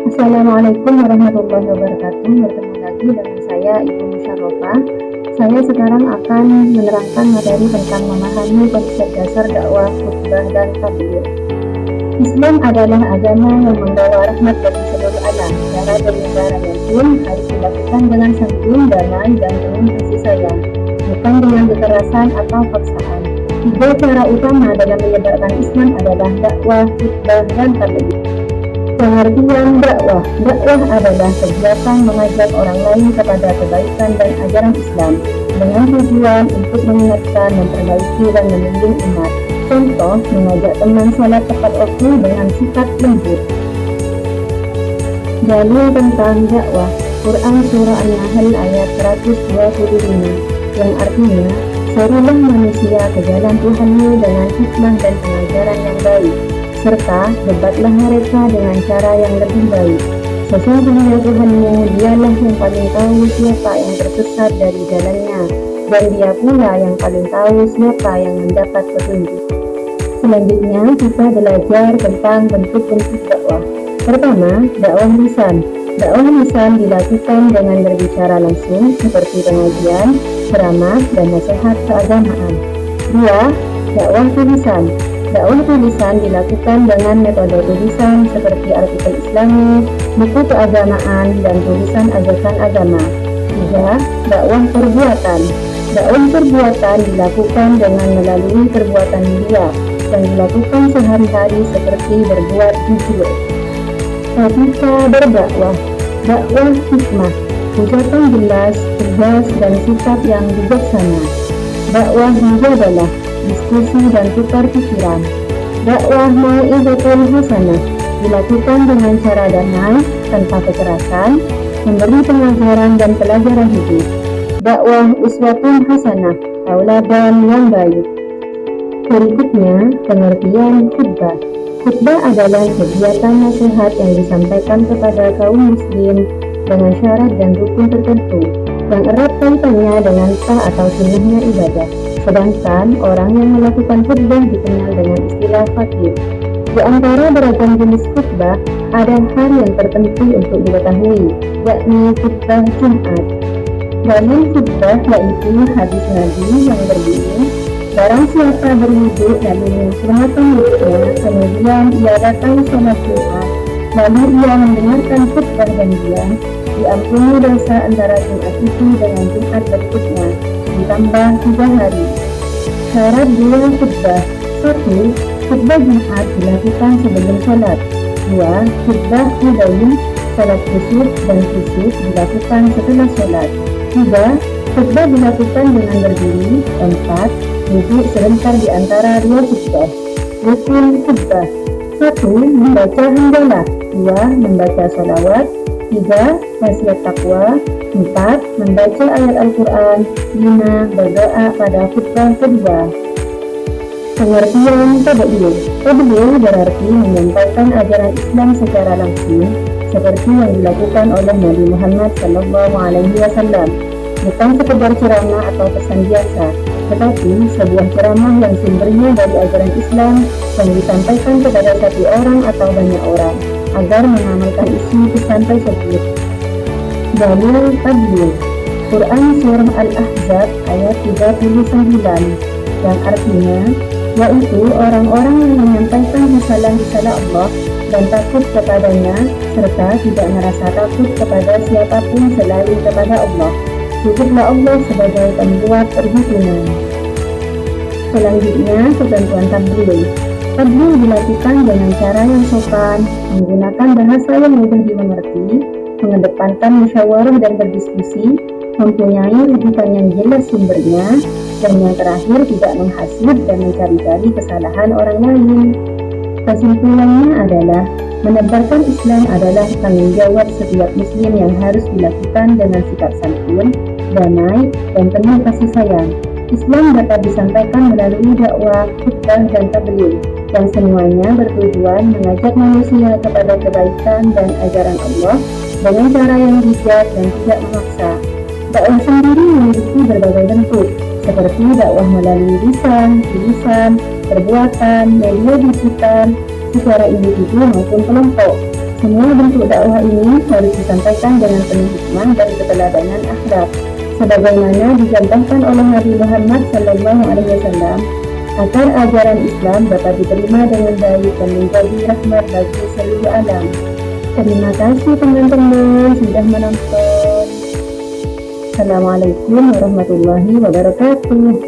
Assalamualaikum warahmatullahi wabarakatuh. Bertemu lagi dengan saya Ibu Musyarofa. Saya sekarang akan menerangkan materi tentang memahami konsep dasar dakwah, khutbah, dan tabligh. Islam adalah agama yang membawa rahmat bagi seluruh alam. Cara penyebarannya pun harus dilakukan dengan santun, damai, dan penuh kasih sayang, bukan dengan kekerasan atau paksaan. Tiga cara utama dalam menyebarkan Islam adalah dakwah, khutbah, dan tabligh. Pengertian dakwah. Dakwah adalah kegiatan mengajak orang lain kepada kebaikan dan ajaran Islam dengan tujuan untuk mengingatkan, memperbaiki, dan membimbing umat. Contoh, mengajak teman salat tepat waktu dengan sikap lembut. Dalil tentang dakwah. Quran Surah An-Nahl ayat 125 yang artinya, serulah manusia ke jalan Tuhanmu dengan hikmah dan pengajaran yang baik, serta debatlah mereka dengan cara yang lebih baik. Sesungguhnya Tuhanmu, dialah yang paling tahu siapa yang tersesat dari jalannya, dan dia pula yang paling tahu siapa yang mendapat petunjuk. Selanjutnya kita belajar tentang bentuk-bentuk dakwah. Pertama, dakwah lisan. Dakwah lisan dilakukan dengan berbicara langsung seperti pengajian, ceramah, dan nasihat keagamaan. 2. Dakwah tulisan. Dakwah tulisan dilakukan dengan metode tulisan seperti artikel Islami, buku keagamaan, dan tulisan ajakan agama. 3. Dakwah perbuatan. Dakwah perbuatan dilakukan dengan melalui perbuatan mulia yang dilakukan sehari-hari seperti berbuat jujur. Etika berdakwah. Dakwah hikmah, ucapan jelas, tegas, dan sikap yang bijaksana. Dakwah mujadalah, diskusi dan tukar pikiran. Dakwah mau'izatul hasanah dilakukan dengan cara damai, tanpa kekerasan, memberi pengajaran dan pelajaran hidup. Dakwah uswatun hasanah, tauladan yang baik. Berikutnya, pengertian khutbah. Khutbah adalah kegiatan nasihat yang disampaikan kepada kaum muslim dengan syarat dan rukun tertentu yang erat kaitannya dengan sah atau sunnahnya ibadah. Sedangkan orang yang melakukan khutbah dikenal dengan istilah khatib. Di antara beragam jenis khutbah, ada hal yang tertentu untuk diketahui, yakni khutbah Jumat. Dalil khutbah yaitu hadis Nabi yang berbunyi, barang siapa berwudu lalu menyempurnakan wudhunya, kemudian ia datang sholat Jumat, lalu ia mendengarkan khutbah dan diam, diampuni dosa antara Jumat itu dengan Jumat berikutnya, ditambah 3 hari. Syarat dua khutbah. 1. Khutbah Jumat dilakukan sebelum sholat. 2. Khutbah Idain, sholat kusuf dan kusuf dilakukan setelah sholat. 3. Khutbah dilakukan dengan berdiri. 4. Duduk sebentar di antara dua khutbah. Rukun khutbah. 1. Membaca hamdalah. 2. Membaca sholawat. 3. Wasiat taqwa. 4. Membaca ayat Al-Quran. 5. Berdoa pada khutbah kedua. Pengertian tabligh. Tabligh berarti menyampaikan ajaran Islam secara langsung, seperti yang dilakukan oleh Nabi Muhammad SAW. Bukan sekedar ceramah atau pesan biasa, tetapi sebuah ceramah yang sumbernya dari ajaran Islam yang disampaikan kepada satu orang atau banyak orang agar mengamalkan isi pesan tersebut. Dalil tabligh. Quran Surah Al-Ahzab ayat 39 yang artinya, yaitu orang-orang yang menyampaikan risalah Allah dan takut kepadanya serta tidak merasa takut kepada siapapun selain kepada Allah. Cukuplah Allah sebagai pembuat perhitungan. Selanjutnya, ketentuan tabligh. Tabligh dilakukan dengan cara yang sopan, menggunakan bahasa yang mudah dimengerti, mengedepankan musyawarah dan berdiskusi, mempunyai rujukan yang jelas sumbernya, dan yang terakhir tidak menghasut dan mencari-cari kesalahan orang lain. Kesimpulannya adalah, menebarkan Islam adalah tanggung jawab setiap muslim yang harus dilakukan dengan sikap santun, damai, dan penuh kasih sayang. Islam dapat disampaikan melalui dakwah, khutbah, dan tabligh, yang semuanya bertujuan mengajak manusia kepada kebaikan dan ajaran Allah dengan cara yang bijak dan tidak memaksa. Dakwah sendiri memiliki berbagai bentuk, seperti dakwah melalui lisan, tulisan, perbuatan, media digital, secara individu maupun kelompok. Semua bentuk dakwah ini harus disampaikan dengan penuh hikmah dan keteladanan akhlak, sebagaimana dicontohkan oleh Nabi Muhammad SAW, agar ajaran Islam dapat diterima dengan baik dan menjadi rahmat bagi seluruh alam. Terima kasih teman-teman sudah menonton. Assalamualaikum warahmatullahi wabarakatuh.